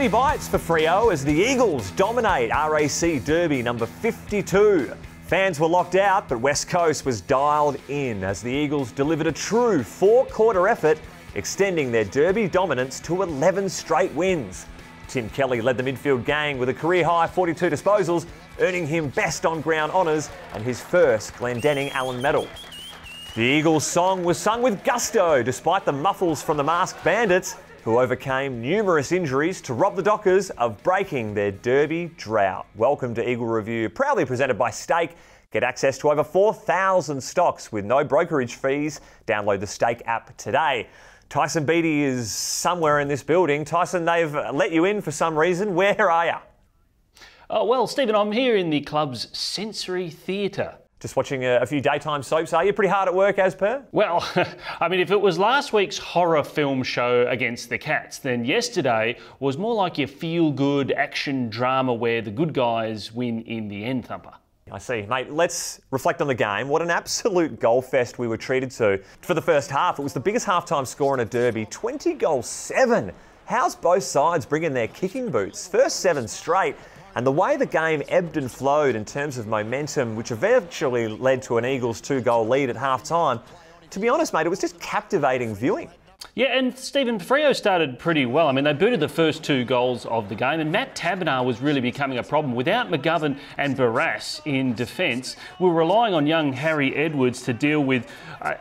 Early bites for Freo as the Eagles dominate RAC Derby number 52. Fans were locked out, but West Coast was dialed in as the Eagles delivered a true four-quarter effort, extending their Derby dominance to 11 straight wins. Tim Kelly led the midfield gang with a career-high 42 disposals, earning him Best On Ground honours and his first Glendenning Allen medal. The Eagles song was sung with gusto despite the muffles from the Masked Bandits, who overcame numerous injuries to rob the Dockers of breaking their Derby drought. Welcome to Eagle Review, proudly presented by Stake. Get access to over 4,000 stocks with no brokerage fees. Download the Stake app today. Tyson Beattie is somewhere in this building. Tyson, they've let you in for some reason. Where are you? Oh, well, Stephen, I'm here in the club's sensory theatre. Just watching a few daytime soaps, are you? Pretty hard at work as per? Well, I mean, if it was last week's horror film show against the Cats, then yesterday was more like your feel-good action drama where the good guys win in the end, Thumper. I see. Mate, let's reflect on the game. What an absolute goal fest we were treated to. For the first half, it was the biggest halftime score in a derby, 20-7. How's both sides bringing their kicking boots? First 7 straight. And the way the game ebbed and flowed in terms of momentum, which eventually led to an Eagles 2-goal lead at half-time, to be honest, mate, it was just captivating viewing. Yeah, and Stephen, Freo started pretty well. I mean, they booted the first 2 goals of the game, and Matt Taberner was really becoming a problem. Without McGovern and Barrass in defence, we were relying on young Harry Edwards to deal with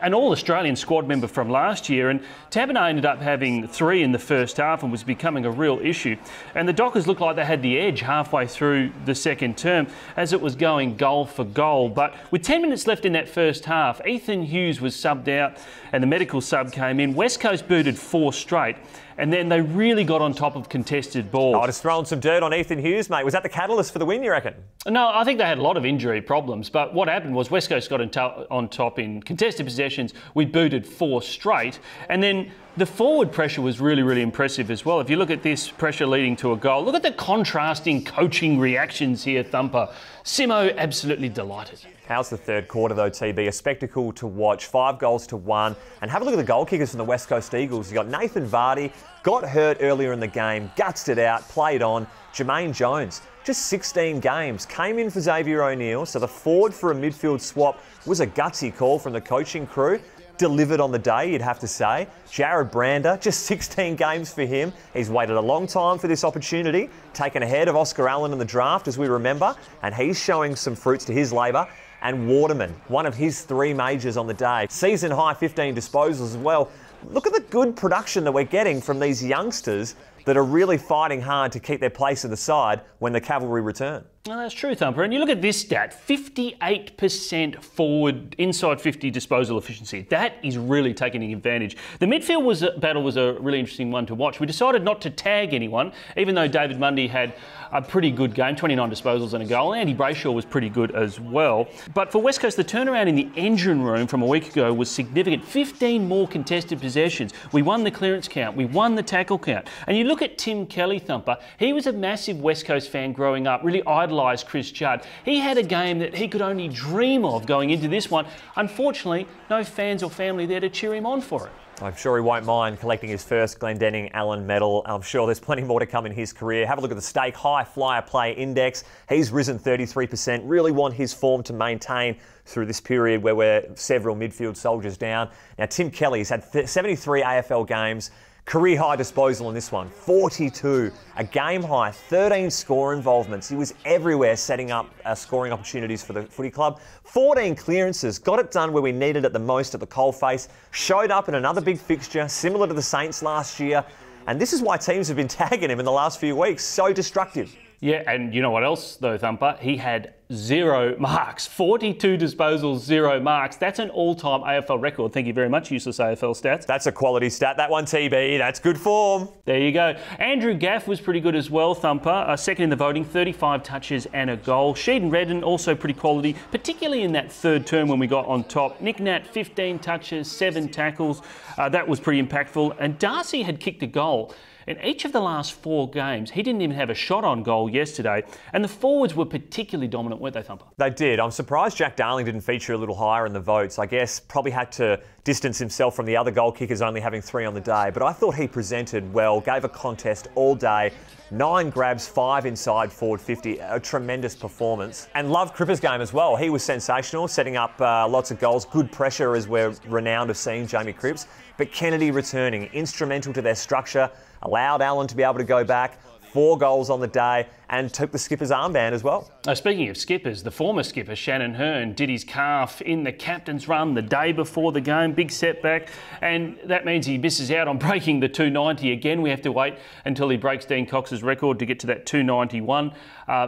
an All-Australian squad member from last year, and Taberner ended up having 3 in the first half and was becoming a real issue. And the Dockers looked like they had the edge halfway through the second term as it was going goal for goal. But with 10 minutes left in that first half, Ethan Hughes was subbed out and the medical sub came in. West Coast booted 4 straight, and then they really got on top of contested balls. Oh, just throwing some dirt on Ethan Hughes, mate. Was that the catalyst for the win, you reckon? No, I think they had a lot of injury problems, but what happened was West Coast got on top in contested possessions. We booted 4 straight, and then the forward pressure was really, really impressive as well. If you look at this pressure leading to a goal, look at the contrasting coaching reactions here, Thumper. Simo absolutely delighted. How's the third quarter though, TB? A spectacle to watch, 5-1. And have a look at the goal kickers from the West Coast Eagles. You got Nathan Vardy, got hurt earlier in the game, gutsed it out, played on. Jermaine Jones, just 16 games, came in for Xavier O'Neill, so the forward for a midfield swap was a gutsy call from the coaching crew. Delivered on the day, you'd have to say. Jared Brander, just 16 games for him. He's waited a long time for this opportunity, taken ahead of Oscar Allen in the draft, as we remember, and he's showing some fruits to his labour. And Waterman, one of his 3 majors on the day. Season high 15 disposals as well. Look at the good production that we're getting from these youngsters that are really fighting hard to keep their place in the side when the cavalry return. Well, that's true, Thumper. And you look at this stat, 58% forward, inside 50 disposal efficiency. That is really taking advantage. The midfield battle was a really interesting one to watch. We decided not to tag anyone, even though David Mundy had a pretty good game, 29 disposals and a goal. Andy Brayshaw was pretty good as well. But for West Coast, the turnaround in the engine room from a week ago was significant. 15 more contested possessions. We won the clearance count. We won the tackle count. And you look at Tim Kelly, Thumper. He was a massive West Coast fan growing up, really idolised Chris Judd. He had a game that he could only dream of going into this one. Unfortunately, no fans or family there to cheer him on for it. I'm sure he won't mind collecting his first Glendenning Allen medal. I'm sure there's plenty more to come in his career. Have a look at the Stake High Flyer Play Index. He's risen 33%. Really want his form to maintain through this period where we're several midfield soldiers down. Now, Tim Kelly's had 73 AFL games. Career high disposal in this one, 42. A game high, 13 score involvements. He was everywhere setting up scoring opportunities for the footy club. 14 clearances, got it done where we needed it the most at the coalface. Showed up in another big fixture, similar to the Saints last year. And this is why teams have been tagging him in the last few weeks. So destructive. Yeah, and you know what else though, Thumper? He had 0 marks. 42 disposals, 0 marks. That's an all-time AFL record. Thank you very much, useless AFL stats. That's a quality stat, that one, TB. That's good form. There you go. Andrew Gaff was pretty good as well, Thumper. Second in the voting, 35 touches and a goal. Sheedon Redden, also pretty quality, particularly in that third term when we got on top. Nick Nat, 15 touches, 7 tackles. That was pretty impactful. And Darcy had kicked a goal. In each of the last 4 games, he didn't even have a shot on goal yesterday. And the forwards were particularly dominant, weren't they, Thumper? They did. I'm surprised Jack Darling didn't feature a little higher in the votes. I guess probably had to distanced himself from the other goal kickers, only having 3 on the day. But I thought he presented well, gave a contest all day. 9 grabs, 5 inside forward 50. A tremendous performance. And loved Cripper's game as well. He was sensational, setting up lots of goals. Good pressure, as we're renowned of seeing Jamie Cripps. But Kennedy returning, instrumental to their structure, allowed Allen to be able to go back. 4 goals on the day and took the skipper's armband as well. Speaking of skippers, the former skipper, Shannon Hearn, did his calf in the captain's run the day before the game. Big setback. And that means he misses out on breaking the 290 again. We have to wait until he breaks Dean Cox's record to get to that 291.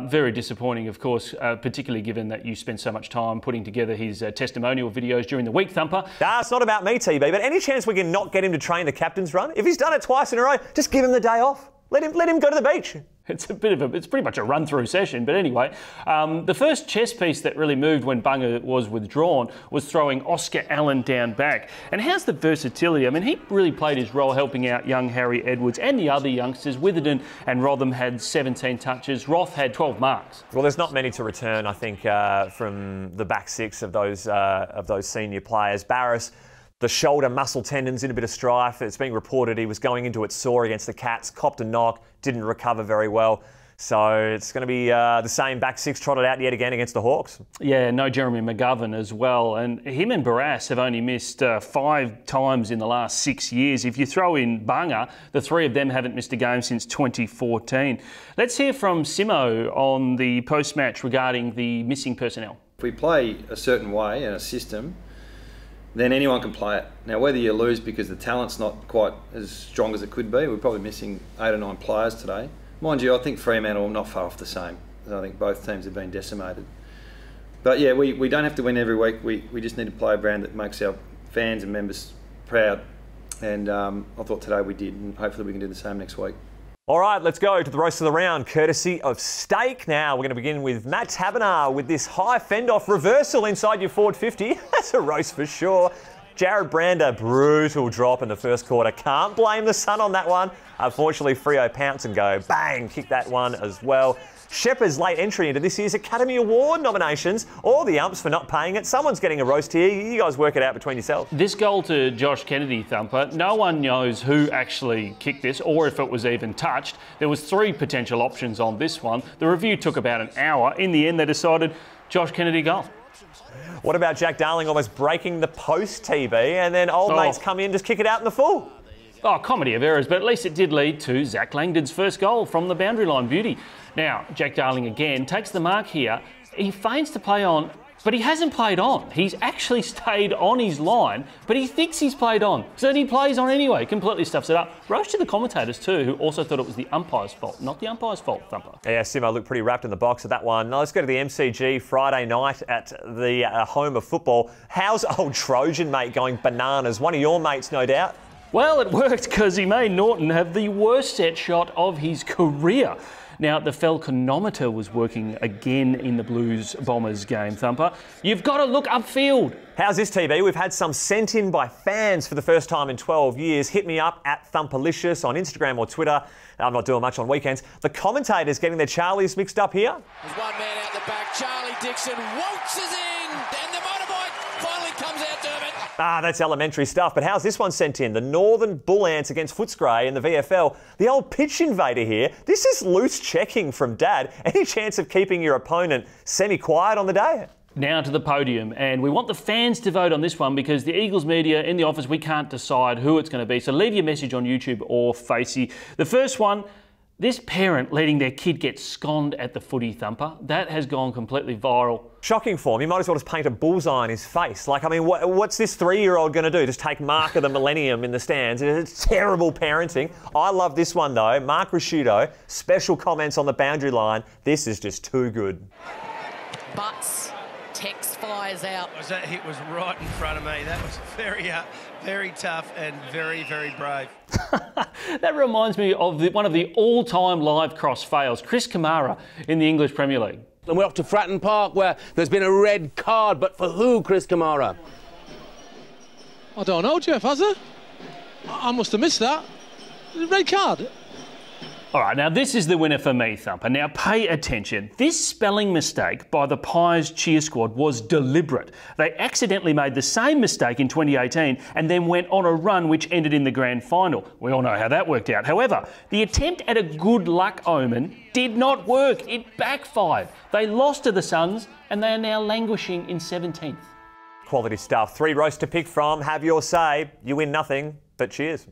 Very disappointing, of course, particularly given that you spent so much time putting together his testimonial videos during the week, Thumper. It's not about me, TB, but any chance we can not get him to train the captain's run? If he's done it twice in a row, just give him the day off. Let him go to the beach. It's pretty much a run-through session. But anyway, the first chess piece that really moved when Bunga was withdrawn was throwing Oscar Allen down back. And how's the versatility? I mean, he really played his role helping out young Harry Edwards and the other youngsters. Witherden and Rotham had 17 touches. Roth had 12 marks. Well, there's not many to return, I think, from the back six of those senior players. Barris, the shoulder muscle tendons in a bit of strife. It's being reported he was going into it sore against the Cats, copped a knock, didn't recover very well. So it's going to be the same back six trotted out yet again against the Hawks. Yeah, no Jeremy McGovern as well. And him and Barras have only missed 5 times in the last 6 years. If you throw in Bunga, the 3 of them haven't missed a game since 2014. Let's hear from Simo on the post-match regarding the missing personnel. If we play a certain way and a system, then anyone can play it. Now, whether you lose because the talent's not quite as strong as it could be, we're probably missing 8 or 9 players today. Mind you, I think Fremantle are not far off the same. I think both teams have been decimated. But yeah, we don't have to win every week. We just need to play a brand that makes our fans and members proud. And I thought today we did, and hopefully we can do the same next week. All right, let's go to the roast of the round, courtesy of Steak. Now, we're going to begin with Matt Taberner with this high fend-off reversal inside your forward 50. That's a roast for sure. Jared Brander, brutal drop in the first quarter. Can't blame the sun on that one. Unfortunately, Freo pounce and go, bang, kick that one as well. Shepherd's late entry into this year's Academy Award nominations. All the umps for not paying it. Someone's getting a roast here. You guys work it out between yourselves. This goal to Josh Kennedy, Thumper, no one knows who actually kicked this or if it was even touched. There was 3 potential options on this one. The review took about an hour. In the end, they decided Josh Kennedy goal. What about Jack Darling almost breaking the post, TB, and then old mates come in, just kick it out in the full? Oh, comedy of errors, but at least it did lead to Zach Langdon's first goal from the boundary line. Beauty. Now, Jack Darling again takes the mark here. He feigns to play on, but he hasn't played on. He's actually stayed on his line, but he thinks he's played on. So then he plays on anyway, completely stuffs it up. Roast to the commentators too, who also thought it was the umpire's fault, not the umpire's fault, Thumper. Yeah, Simo looked pretty wrapped in the box at that one. Now let's go to the MCG Friday night at the home of football. How's old Trojan, mate, going bananas? One of your mates, no doubt. Well, it worked because he made Norton have the worst set shot of his career. Now, the Falconometer was working again in the Blues Bombers game, Thumper. You've got to look upfield. How's this, TB? We've had some sent in by fans for the first time in 12 years. Hit me up at Thumperlicious on Instagram or Twitter. I'm not doing much on weekends. The commentators getting their Charlies mixed up here. There's one man out the back. Charlie Dixon waltzes in, and the motorbike finally comes out, Dermot. That's elementary stuff. But how's this one sent in? The Northern Bull Ants against Footscray in the VFL. The old pitch invader here. This is loose checking from Dad. Any chance of keeping your opponent semi-quiet on the day? Now to the podium, and we want the fans to vote on this one because the Eagles media in the office, we can't decide who it's going to be. So leave your message on YouTube or Facey. The first one, this parent letting their kid get sconned at the footy, Thumper. That has gone completely viral. Shocking form. You might as well just paint a bullseye on his face. Like, I mean, what's this 3-year-old going to do? Just take Mark of the Millennium in the stands? It's terrible parenting. I love this one, though. Mark Rasciuto, special comments on the boundary line. This is just too good. Butts. Tex flies out. That hit was right in front of me. That was very tough and very, very brave. That reminds me of one of the all-time live cross fails, Chris Kamara in the English Premier League. And we're off to Fratton Park where there's been a red card, but for who, Chris Kamara? I don't know, Jeff, has there? I must have missed that. Red card? All right, now this is the winner for me, Thumper. Now pay attention. This spelling mistake by the Pies cheer squad was deliberate. They accidentally made the same mistake in 2018 and then went on a run which ended in the grand final. We all know how that worked out. However, the attempt at a good luck omen did not work. It backfired. They lost to the Suns and they are now languishing in 17th. Quality stuff. 3 roasts to pick from. Have your say. You win nothing, but cheers.